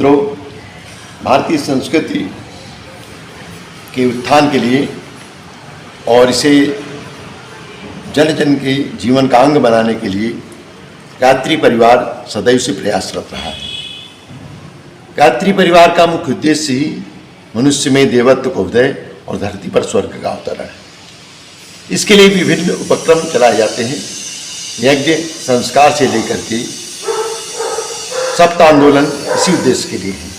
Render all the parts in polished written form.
मित्रों, भारतीय संस्कृति के उत्थान के लिए और इसे जन जन के जीवन का अंग बनाने के लिए गायत्री परिवार सदैव से प्रयासरत रहा है। गायत्री परिवार का मुख्य उद्देश्य ही मनुष्य में देवत्व को उदय और धरती पर स्वर्ग का अवतरण है। इसके लिए विभिन्न उपक्रम चलाए जाते हैं। यज्ञ संस्कार से लेकर के सप्त आंदोलन इसी उद्देश्य के लिए है।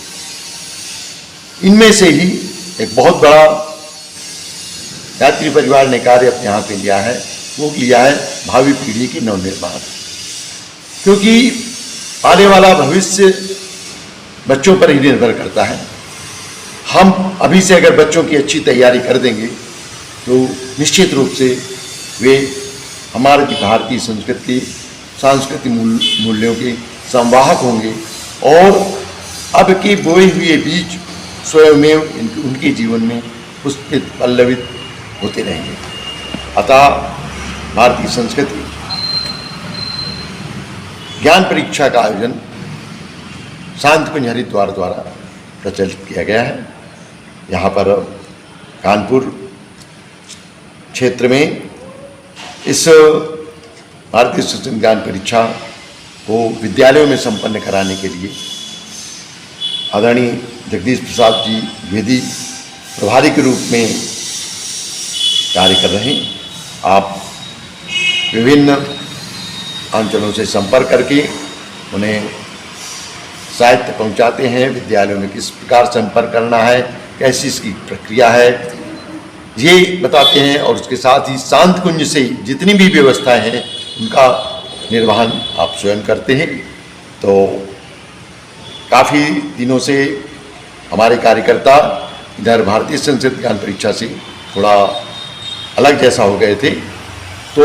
इनमें से ही एक बहुत बड़ा गायत्री परिवार ने कार्य अपने हाथ में लिया है, वो लिया है भावी पीढ़ी की नवनिर्माण। क्योंकि आने वाला भविष्य बच्चों पर ही निर्भर करता है। हम अभी से अगर बच्चों की अच्छी तैयारी कर देंगे तो निश्चित रूप से वे हमारे भारतीय संस्कृति सांस्कृतिक मूल्यों के संवाहक होंगे और अब के बोए हुए बीज स्वयमेव उनके जीवन में पुष्पित पल्लवित होते रहेंगे। अतः भारतीय संस्कृति ज्ञान परीक्षा का आयोजन शांतिकुंज हरिद्वार द्वारा प्रचलित किया गया है। यहाँ पर कानपुर क्षेत्र में इस भारतीय संस्कृत ज्ञान परीक्षा को विद्यालयों में संपन्न कराने के लिए आदरणीय जगदीश प्रसाद जी द्विवेदी प्रभारी के रूप में कार्य कर रहे हैं। आप विभिन्न अंचलों से संपर्क करके उन्हें साहित्य पहुंचाते हैं। विद्यालयों में किस प्रकार संपर्क करना है, कैसी इसकी प्रक्रिया है, ये बताते हैं। और उसके साथ ही शांतिकुंज से जितनी भी व्यवस्थाएं हैं उनका निर्वहन आप स्वयं करते हैं। तो काफ़ी दिनों से हमारे कार्यकर्ता इधर भारतीय संस्कृत ज्ञान परीक्षा से थोड़ा अलग जैसा हो गए थे, तो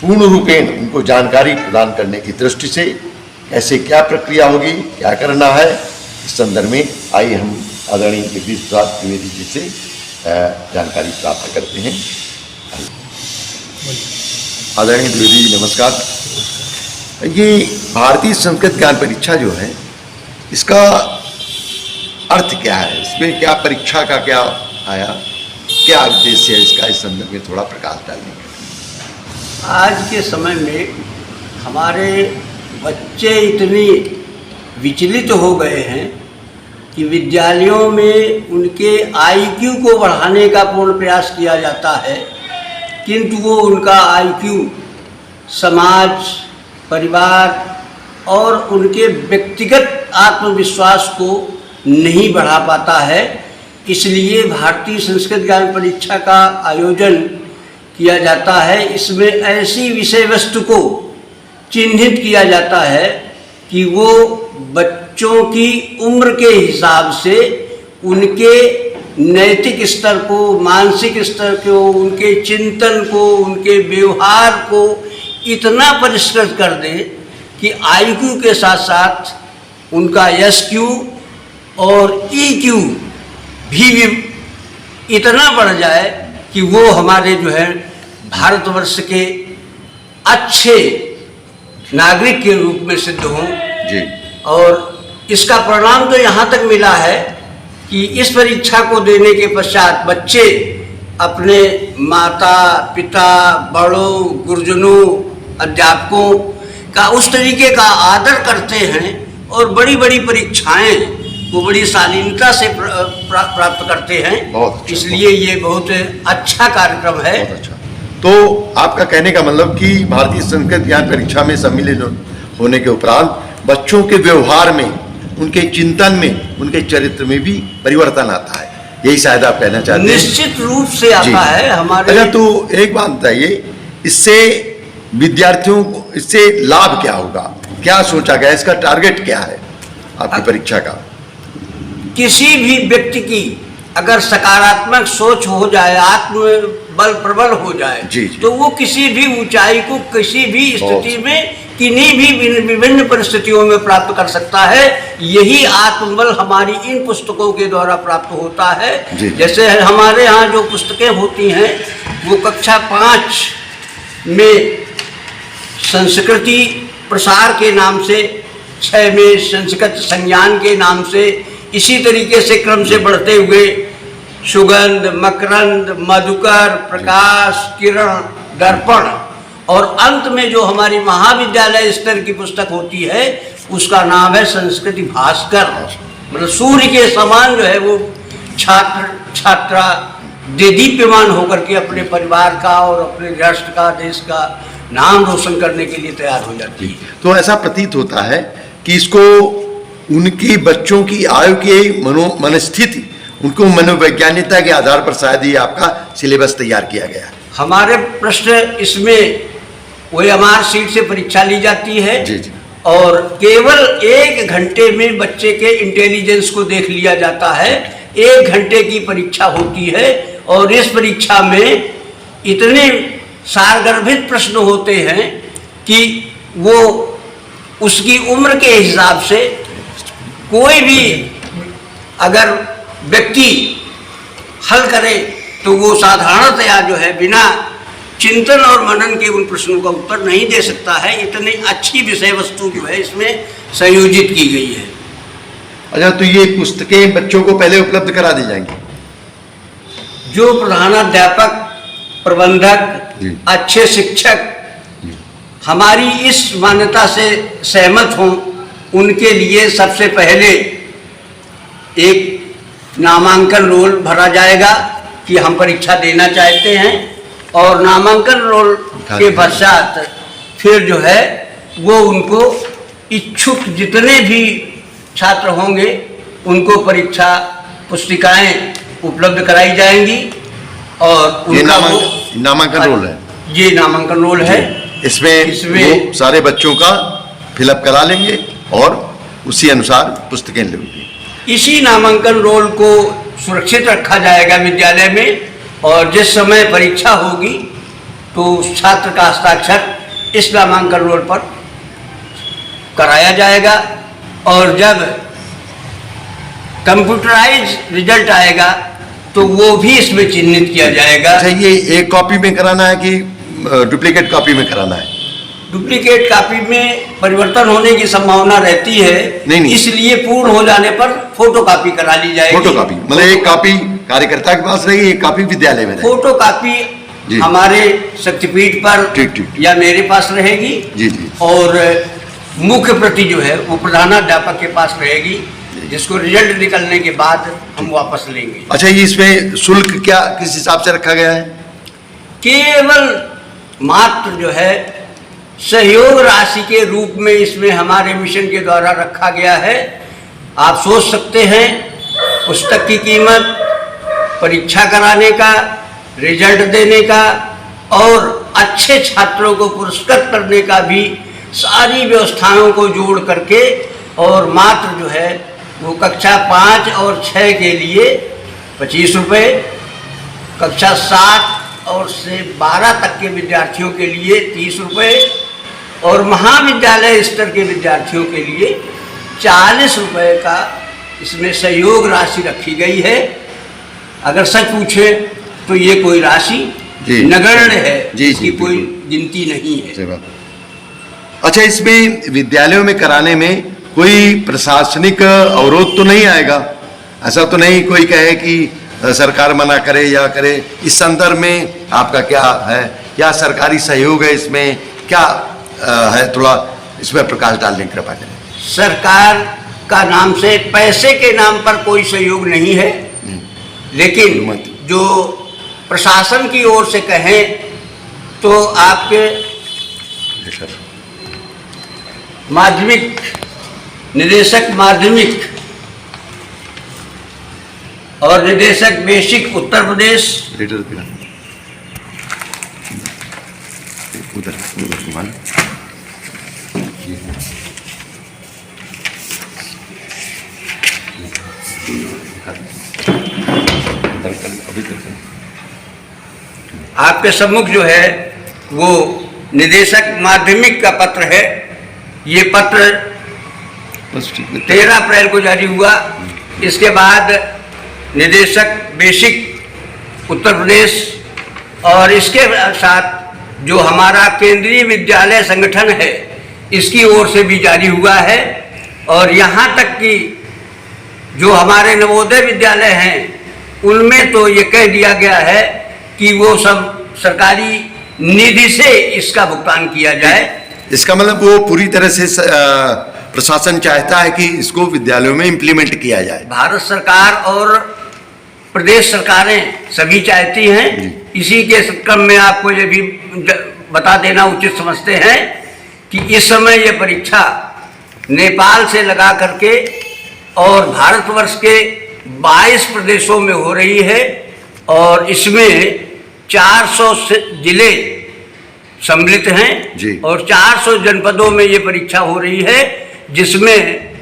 पूर्ण रूपेण उनको जानकारी प्रदान करने की दृष्टि से कैसे क्या प्रक्रिया होगी, क्या करना है, इस संदर्भ में आइए हम आदरणीय जगदीश प्रसाद द्विवेदी जी से जानकारी प्राप्त करते हैं। आदरणीय द्विवेदी जी नमस्कार। ये भारतीय संस्कृत ज्ञान परीक्षा जो है इसका अर्थ क्या है, इसमें क्या परीक्षा का क्या आया, क्या उद्देश्य है इसका, इस संदर्भ में थोड़ा प्रकाश डालेंगे। आज के समय में हमारे बच्चे इतने विचलित हो गए हैं कि विद्यालयों में उनके IQ को बढ़ाने का पूर्ण प्रयास किया जाता है, किंतु वो उनका IQ समाज, परिवार और उनके व्यक्तिगत आत्मविश्वास को नहीं बढ़ा पाता है। इसलिए भारतीय संस्कृत ज्ञान परीक्षा का आयोजन किया जाता है। इसमें ऐसी विषय वस्तु को चिन्हित किया जाता है कि वो बच्चों की उम्र के हिसाब से उनके नैतिक स्तर को, मानसिक स्तर को, उनके चिंतन को, उनके व्यवहार को इतना परिष्कृत कर दे कि IQ के साथ साथ उनका SQ और EQ भी इतना बढ़ जाए कि वो हमारे जो है भारतवर्ष के अच्छे नागरिक के रूप में सिद्ध हों जी। और इसका परिणाम तो यहाँ तक मिला है कि इस परीक्षा को देने के पश्चात बच्चे अपने माता पिता, बड़ों, गुरुजनों, अध्यापकों का उस तरीके का आदर करते हैं और बड़ी बड़ी परीक्षाएं वो बड़ी शालीनता से प्राप्त करते हैं। अच्छा, इसलिए ये बहुत अच्छा कार्यक्रम है। अच्छा। तो आपका कहने का मतलब कि भारतीय संस्कृत ज्ञान परीक्षा में सम्मिलित होने के उपरांत बच्चों के व्यवहार में, उनके चिंतन में, उनके चरित्र में भी परिवर्तन आता है, यही शायद आप कहना चाहते हैं। निश्चित रूप से आता है हमारे। अच्छा, तो एक बात बताइए, इससे विद्यार्थियों को इससे लाभ क्या होगा, क्या सोचा गया, इसका टारगेट क्या है आपकी परीक्षा का? किसी भी व्यक्ति की अगर सकारात्मक सोच हो जाए, आत्मबल प्रबल हो जाए जी। तो वो किसी भी ऊंचाई को किसी भी स्थिति में किन्हीं भी विभिन्न परिस्थितियों में प्राप्त कर सकता है। यही आत्मबल हमारी इन पुस्तकों के द्वारा प्राप्त होता है जी। जैसे हमारे यहाँ जो पुस्तकें होती हैं वो कक्षा 5 में संस्कृति प्रसार के नाम से 2006 में संस्कृत संज्ञान के नाम से इसी तरीके से क्रम से बढ़ते हुए सुगंध, मकरंद, मधुकर, प्रकाश, किरण, दर्पण और अंत में जो हमारी महाविद्यालय स्तर की पुस्तक होती है उसका नाम है संस्कृति भास्कर। मतलब सूर्य के समान जो है वो छात्र छात्रा दीप्यमान होकर के अपने परिवार का और अपने राष्ट्र का, देश का नाम रोशन करने के लिए तैयार हो जाती है। तो ऐसा प्रतीत होता है कि इसको उनकी बच्चों की आयु की मनस्थिति, उनको मनोवैज्ञानिकता के आधार पर शायद ये आपका सिलेबस तैयार किया गया है। हमारे प्रश्न इसमें OMR सीट से परीक्षा ली जाती है जी जी। और केवल 1 घंटे में बच्चे के इंटेलिजेंस को देख लिया जाता है। 1 घंटे की परीक्षा होती है और इस परीक्षा में इतने सारगर्भित प्रश्न होते हैं कि वो उसकी उम्र के हिसाब से कोई भी अगर व्यक्ति हल करे तो वो साधारणतया जो है बिना चिंतन और मनन के उन प्रश्नों का उत्तर नहीं दे सकता है। इतनी अच्छी विषय वस्तु जो है इसमें संयोजित की गई है। अच्छा, तो ये पुस्तकें बच्चों को पहले उपलब्ध करा दी जाएंगी? जो प्रधानाध्यापक, प्रबंधक, अच्छे शिक्षक हमारी इस मान्यता से सहमत हों उनके लिए सबसे पहले एक नामांकन रोल भरा जाएगा कि हम परीक्षा देना चाहते हैं और नामांकन रोल के पश्चात फिर जो है वो उनको इच्छुक जितने भी छात्र होंगे उनको परीक्षा पुस्तिकाएं उपलब्ध कराई जाएंगी और ये नामांकन रोल है। जी, नामांकन रोल है। इसमें वो सारे बच्चों का फिलअप करा लेंगे और उसी अनुसार पुस्तकें लेंगे। इसी नामांकन रोल को सुरक्षित रखा जाएगा विद्यालय में और जिस समय परीक्षा होगी तो छात्र का हस्ताक्षर इस नामांकन रोल पर कराया जाएगा और जब कंप्यूटराइज रिजल्ट आएगा तो वो भी इसमें चिन्हित किया जाएगा। अच्छा, ये एक कॉपी में कराना है कि डुप्लीकेट कॉपी में कराना है? डुप्लीकेट कॉपी में परिवर्तन होने की संभावना रहती है। नहीं। इसलिए पूर्ण हो जाने पर फोटो कॉपी करा ली जाएगी। फोटो कॉपी मतलब एक कॉपी कार्यकर्ता के पास रहेगी, एक कॉपी विद्यालय में रहेगी। फोटो कॉपी हमारे शक्तिपीठ पर ठीक या मेरे पास रहेगी। जी जी। और मुख्य प्रति जो है वो प्रधानाध्यापक के पास रहेगी, जिसको रिजल्ट निकलने के बाद हम वापस लेंगे। अच्छा, ये इसमें शुल्क क्या किस हिसाब से रखा गया है? केवल मात्र जो है सहयोग राशि के रूप में इसमें हमारे मिशन के द्वारा रखा गया है। आप सोच सकते हैं पुस्तक की कीमत, परीक्षा कराने का, रिजल्ट देने का और अच्छे छात्रों को पुरस्कृत करने का भी सारी व्यवस्थाओं को जोड़ करके और मात्र जो है वो कक्षा 5 और 6 के लिए 25 रुपये, कक्षा 7 और से 12 तक के विद्यार्थियों के लिए 30 रुपये और महाविद्यालय स्तर के विद्यार्थियों के लिए 40 रुपये का इसमें सहयोग राशि रखी गई है। अगर सच पूछे तो ये कोई राशि नगण्य है, इसकी कोई गिनती नहीं है। अच्छा, इसमें विद्यालयों में कराने में कोई प्रशासनिक अवरोध तो नहीं आएगा? ऐसा तो नहीं कोई कहे कि सरकार मना करे या करे? इस संदर्भ में आपका क्या है? क्या सरकारी सहयोग है इसमें? क्या है, थोड़ा इसमें प्रकाश डालने की कृपा करें। सरकार का नाम से पैसे के नाम पर कोई सहयोग नहीं है, लेकिन जो प्रशासन की ओर से कहें तो आपके माध्यमिक निदेशक माध्यमिक और निदेशक बेसिक उत्तर प्रदेश आपके सम्मुख जो है वो निदेशक माध्यमिक का पत्र है। ये पत्र 13 अप्रैल को जारी हुआ। इसके बाद निदेशक बेसिक उत्तर प्रदेश और इसके साथ जो हमारा केंद्रीय विद्यालय संगठन है इसकी ओर से भी जारी हुआ है और यहाँ तक कि जो हमारे नवोदय विद्यालय हैं उनमें तो ये कह दिया गया है कि वो सब सरकारी निधि से इसका भुगतान किया जाए। इसका मतलब वो पूरी तरह से प्रशासन चाहता है कि इसको विद्यालयों में इम्प्लीमेंट किया जाए। भारत सरकार और प्रदेश सरकारें सभी चाहती हैं। इसी के क्रम में आपको ये भी बता देना उचित समझते हैं कि इस समय ये परीक्षा नेपाल से लगा करके और भारतवर्ष के 22 प्रदेशों में हो रही है और इसमें 400 जिले सम्मिलित हैं और 400 जनपदों में ये परीक्षा हो रही है, जिसमें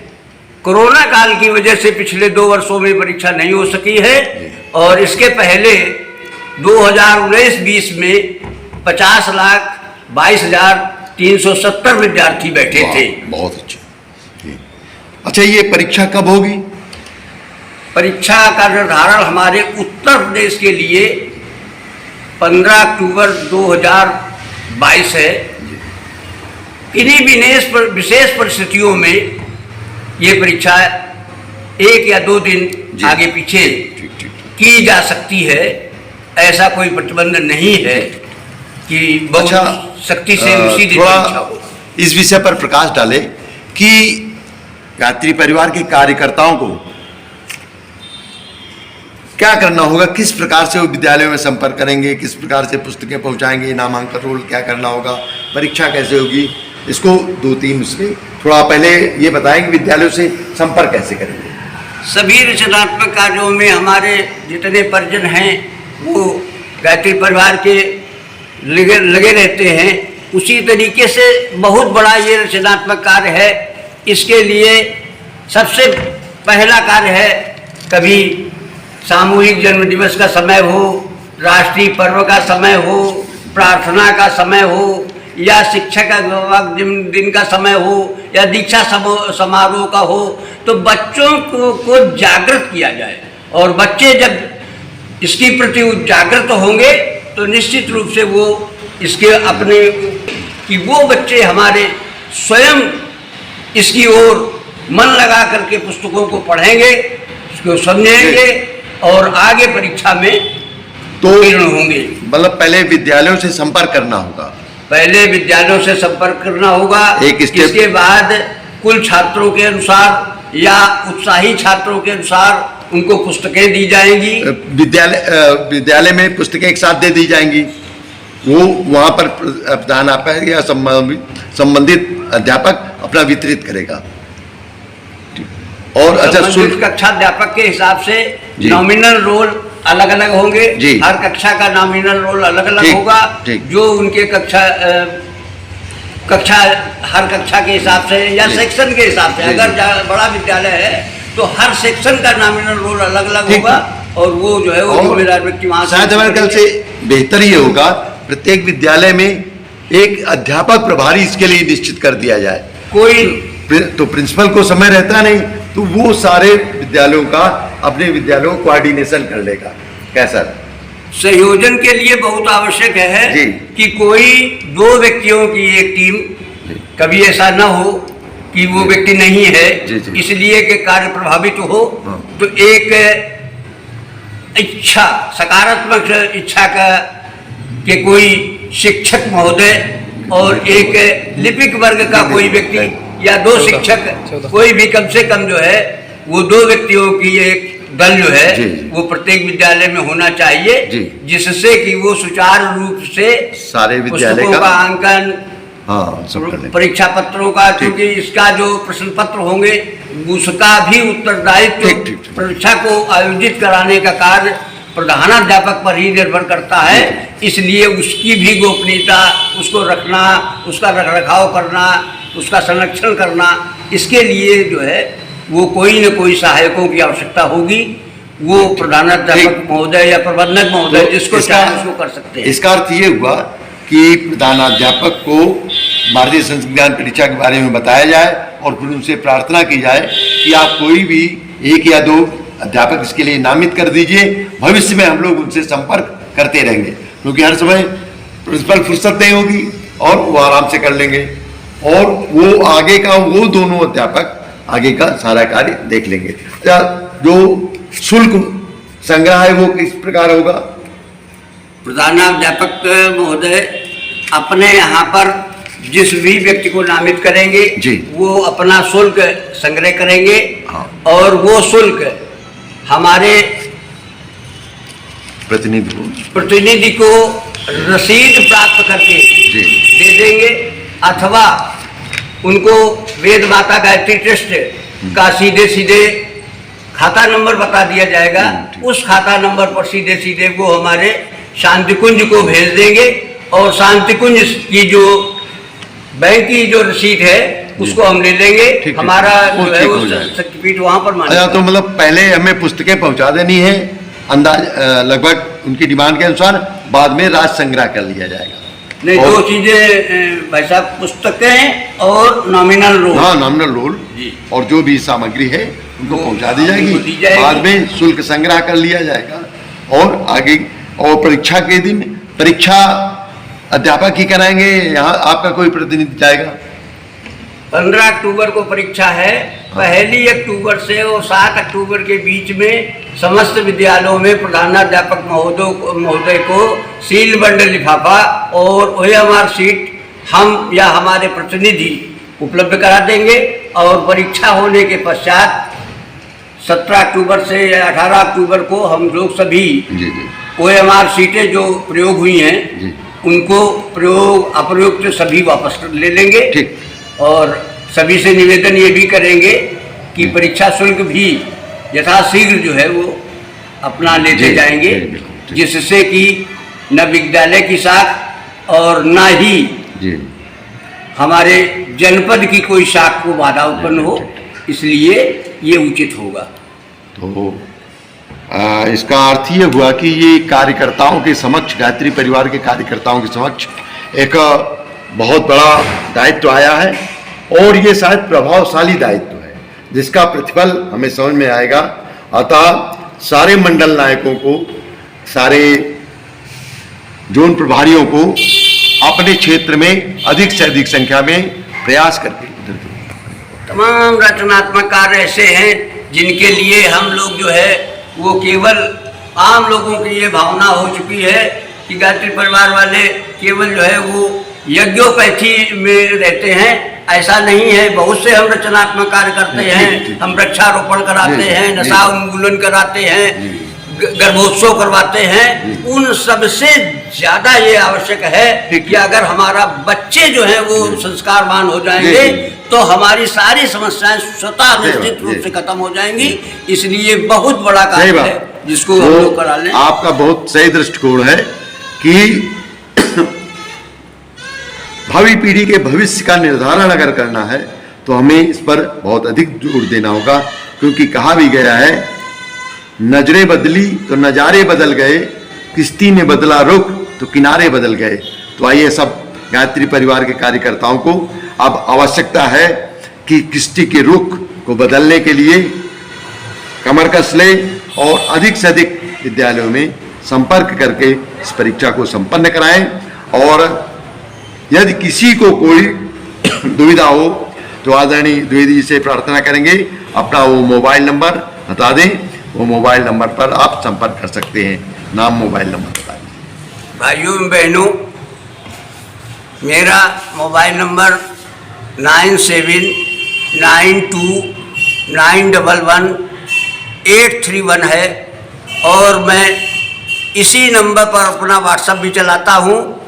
कोरोना काल की वजह से पिछले 2 वर्षों में परीक्षा नहीं हो सकी है और इसके पहले 2019-20 में 50,22,370 विद्यार्थी बैठे थे। बहुत अच्छा। अच्छा, ये परीक्षा कब होगी? परीक्षा का निर्धारण हमारे उत्तर प्रदेश के लिए 15 अक्टूबर 2022 है। इन्हीं विशेष परिस्थितियों में ये परीक्षा 1 या 2 दिन आगे पीछे की जा सकती है। ऐसा कोई प्रतिबंध नहीं है कि बहुत सख्ती से उसी दिन परीक्षा हो। इस विषय पर प्रकाश डाले कि गायत्री परिवार के कार्यकर्ताओं को क्या करना होगा, किस प्रकार से वो विद्यालयों में संपर्क करेंगे, किस प्रकार से पुस्तकें पहुंचाएंगे, नामांकन रोल क्या करना होगा, परीक्षा कैसे होगी, इसको 2-3 उसमें थोड़ा पहले ये बताएं कि विद्यालयों से संपर्क कैसे करेंगे। सभी रचनात्मक कार्यों में हमारे जितने परिजन हैं वो गायत्री परिवार के लगे रहते हैं। उसी तरीके से बहुत बड़ा ये रचनात्मक कार्य है। इसके लिए सबसे पहला कार्य है, कभी सामूहिक जन्म दिवस का समय हो, राष्ट्रीय पर्व का समय हो, प्रार्थना का समय हो या शिक्षक दिन का समय हो या दीक्षा समारोह का हो, तो बच्चों को जागृत किया जाए और बच्चे जब इसके प्रति जागृत होंगे तो निश्चित रूप से वो इसके अपने कि वो बच्चे हमारे स्वयं इसकी ओर मन लगा करके पुस्तकों को पढ़ेंगे, उसको समझेंगे और आगे परीक्षा में तो उत्तीर्ण होंगे। मतलब पहले विद्यालयों से संपर्क करना होगा। पहले विद्यालयों से संपर्क करना होगा। इसके बाद कुल छात्रों के अनुसार या उत्साही छात्रों के अनुसार उनको पुस्तकें दी जाएंगी। विद्यालय में पुस्तकें एक साथ दे दी जाएंगी। वो वहाँ पर प्रधानाध्यापक या संबंधित अध्यापक अपना वितरित करेगा। और अच्छा, कक्षाध्यापक के हिसाब से नॉमिनल रोल अलग अलग होंगे। हर कक्षा का नॉमिनल रोल अलग अलग होगा, जो उनके हर कक्षा के हिसाब से या सेक्शन के हिसाब से। अगर बड़ा विद्यालय है तो हर सेक्शन का नॉमिनल रोल अलग अलग होगा और वो जो है वो जिम्मेदार व्यक्ति वहाँ शायद हमारे ख्याल से बेहतर ये होगा प्रत्येक विद्यालय में एक अध्यापक प्रभारी इसके लिए निश्चित कर दिया जाए। कोई तो प्रिंसिपल को समय रहता नहीं, तो वो सारे विद्यालयों का अपने विद्यालयों को कोऑर्डिनेशन कर लेगा। कैसा संयोजन के लिए बहुत आवश्यक है कि कोई 2 व्यक्तियों की एक टीम, कभी ऐसा न हो कि वो व्यक्ति नहीं है इसलिए कि कार्य प्रभावित हो। तो एक इच्छा, सकारात्मक इच्छा का कि कोई शिक्षक महोदय और एक लिपिक वर्ग का कोई व्यक्ति या 2 शिक्षक, कोई भी कम से कम जो है वो 2 व्यक्तियों की एक दल जो है वो प्रत्येक विद्यालय में होना चाहिए, जिससे कि वो सुचारू रूप से सारे विद्यालय का अंकन, परीक्षा पत्रों का, क्योंकि इसका जो प्रश्न पत्र होंगे उसका भी उत्तरदायित्व परीक्षा को आयोजित कराने का कार्य प्रधानाध्यापक पर ही निर्भर करता है। इसलिए उसकी भी गोपनीयता, उसको रखना, उसका रखरखाव करना, उसका संरक्षण करना, इसके लिए जो है वो कोई न कोई सहायकों की आवश्यकता होगी। वो प्रधानाध्यापक महोदय या प्रबंधक महोदय जिसको चाहे उसको कर सकते हैं। इसका अर्थ ये हुआ कि प्रधानाध्यापक को भारतीय संस्कृत ज्ञान परीक्षा के बारे में बताया जाए और फिर उनसे प्रार्थना की जाए कि आप कोई भी 1 या 2 अध्यापक इसके लिए नामित कर दीजिए। भविष्य में हम लोग उनसे संपर्क करते रहेंगे, क्योंकि हर समय प्रिंसिपल फुर्सत नहीं होगी और वो आराम से कर लेंगे। और वो आगे का वो दोनों अध्यापक आगे का सारा कार्य देख लेंगे। अच्छा, जो शुल्क संग्रह है वो किस प्रकार होगा? प्रधानाध्यापक महोदय अपने यहाँ पर जिस भी व्यक्ति को नामित करेंगे जी, वो अपना शुल्क संग्रह करेंगे। हाँ। और वो शुल्क हमारे प्रतिनिधि को रसीद प्राप्त करके जी दे देंगे, अथवा उनको वेद माता गायत्री ट्रस्ट का सीधे सीधे खाता नंबर बता दिया जाएगा। उस खाता नंबर पर सीधे सीधे वो हमारे शांति कुंज को भेज देंगे और शांति कुंज की जो बैंक की जो रसीद है उसको हम ले लेंगे। हमारा जो है वो शक्तिपीठ वहाँ पर मानेगा। तो मतलब पहले हमें पुस्तकें पहुँचा देनी है अंदाज लगभग उनकी डिमांड के अनुसार, बाद में राज संग्रह कर लिया जाएगा। नहीं, दो चीजें भाई साहब, पुस्तकें और नॉमिनल रोल। हाँ, नॉमिनल रोल और जो भी सामग्री है उनको पहुंचा दी जाएगी, बाद में शुल्क संग्रह कर लिया जाएगा। और आगे और परीक्षा के दिन परीक्षा अध्यापक ही कराएंगे, यहाँ आपका कोई प्रतिनिधि जाएगा? 15 अक्टूबर को परीक्षा है। 1 अक्टूबर से और 7 अक्टूबर के बीच में समस्त विद्यालयों में प्रधानाध्यापक महोदय को सील बंडल लिफाफा और OMR शीट हम या हमारे प्रतिनिधि उपलब्ध करा देंगे। और परीक्षा होने के पश्चात 17 अक्टूबर से 18 अक्टूबर को हम लोग सभी OMR शीटें जो प्रयोग हुई हैं उनको प्रयोग अप्रयुक्त सभी वापस ले लेंगे। ठीक। और सभी से निवेदन ये भी करेंगे कि परीक्षा शुल्क भी यथाशीघ्र जो है वो अपना लेते जाएंगे, जिससे कि न विद्यालय की शाख और न ही हमारे जनपद की कोई शाख को बाधा उत्पन्न हो, इसलिए ये उचित होगा। तो इसका अर्थ ये हुआ कि ये कार्यकर्ताओं के समक्ष, गायत्री परिवार के कार्यकर्ताओं के समक्ष एक बहुत बड़ा दायित्व आया है और ये शायद प्रभावशाली दायित्व है जिसका प्रतिफल हमें समझ में आएगा। अतः सारे मंडल नायकों को, सारे जोन प्रभारियों को अपने क्षेत्र में अधिक से अधिक संख्या में प्रयास करके तमाम रचनात्मक कार्य ऐसे हैं जिनके लिए हम लोग जो है वो केवल आम लोगों की ये भावना हो चुकी है कि गायत्री परिवार वाले केवल जो है वो यज्ञोपैथी में रहते हैं। ऐसा नहीं है, बहुत से हम रचनात्मक कार्य करते हैं। हम वृक्षारोपण कराते हैं, नशा उन्मूलन कराते हैं, गर्भोत्सव करवाते हैं। उन सबसे ज्यादा ये आवश्यक है कि अगर हमारा बच्चे जो है वो संस्कारवान हो जाएंगे तो हमारी सारी समस्याएं स्वतः निश्चित रूप से खत्म हो जाएंगी। इसलिए बहुत बड़ा कार्य है जिसको हम लोग करा लें। आपका बहुत सही दृष्टिकोण है कि भावी पीढ़ी के भविष्य का निर्धारण अगर करना है तो हमें इस पर बहुत अधिक जोर देना होगा, क्योंकि कहा भी गया है नजरें बदली तो नजारे बदल गए, किश्ती ने बदला रुख तो किनारे बदल गए। तो आइए सब गायत्री परिवार के कार्यकर्ताओं को अब आवश्यकता है कि किश्ती के रुख को बदलने के लिए कमर कस ले और अधिक से अधिक विद्यालयों में संपर्क करके इस परीक्षा को संपन्न कराएं। और यदि किसी को कोई दुविधा हो तो आदरणीय द्विवेदी जी से प्रार्थना करेंगे अपना वो मोबाइल नंबर बता दें, वो मोबाइल नंबर पर आप संपर्क कर सकते हैं। नाम मोबाइल नंबर बता दें। भाइयों बहनों, मेरा मोबाइल नंबर 9792911831 है और मैं इसी नंबर पर अपना व्हाट्सएप भी चलाता हूँ।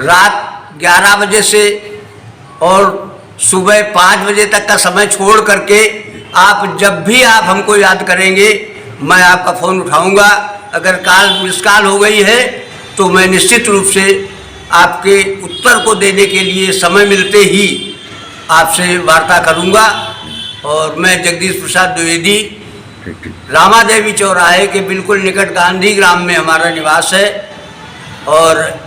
रात 11 बजे से और सुबह 5 बजे तक का समय छोड़ करके आप जब भी आप हमको याद करेंगे मैं आपका फ़ोन उठाऊंगा। अगर मिस कॉल हो गई है तो मैं निश्चित रूप से आपके उत्तर को देने के लिए समय मिलते ही आपसे वार्ता करूंगा। और मैं जगदीश प्रसाद द्विवेदी, रामा देवी चौराहे के बिल्कुल निकट गांधी ग्राम में हमारा निवास है और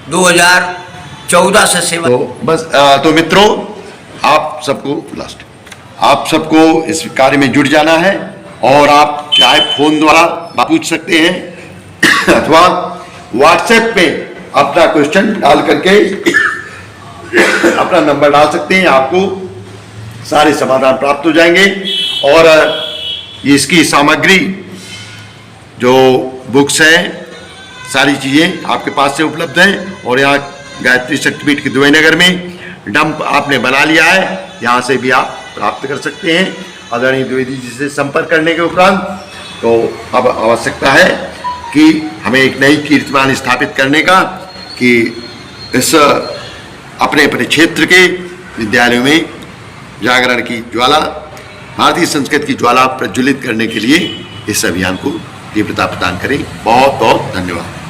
2014 से सेवा। तो बस तो मित्रों, आप सबको इस कार्य में जुट जाना है और आप चाहे फोन द्वारा पूछ सकते हैं अथवा व्हाट्सएप पे अपना क्वेश्चन डाल करके अपना नंबर डाल सकते हैं। आपको सारे समाधान प्राप्त हो जाएंगे। और इसकी सामग्री जो बुक्स हैं, सारी चीज़ें आपके पास से उपलब्ध हैं। और यहाँ गायत्री शक्तिपीठ के दुबई नगर में डंप आपने बना लिया है, यहाँ से भी आप प्राप्त कर सकते हैं। आदरणीय द्विवेदी जी से संपर्क करने के उपरांत तो अब आवश्यकता है कि हमें एक नई कीर्तिमान स्थापित करने का, कि इस अपने अपने क्षेत्र के विद्यालयों में जागरण की ज्वाला, भारतीय संस्कृति की ज्वाला प्रज्वलित करने के लिए इस अभियान को तीव्रता प्रदान करें। बहुत बहुत धन्यवाद।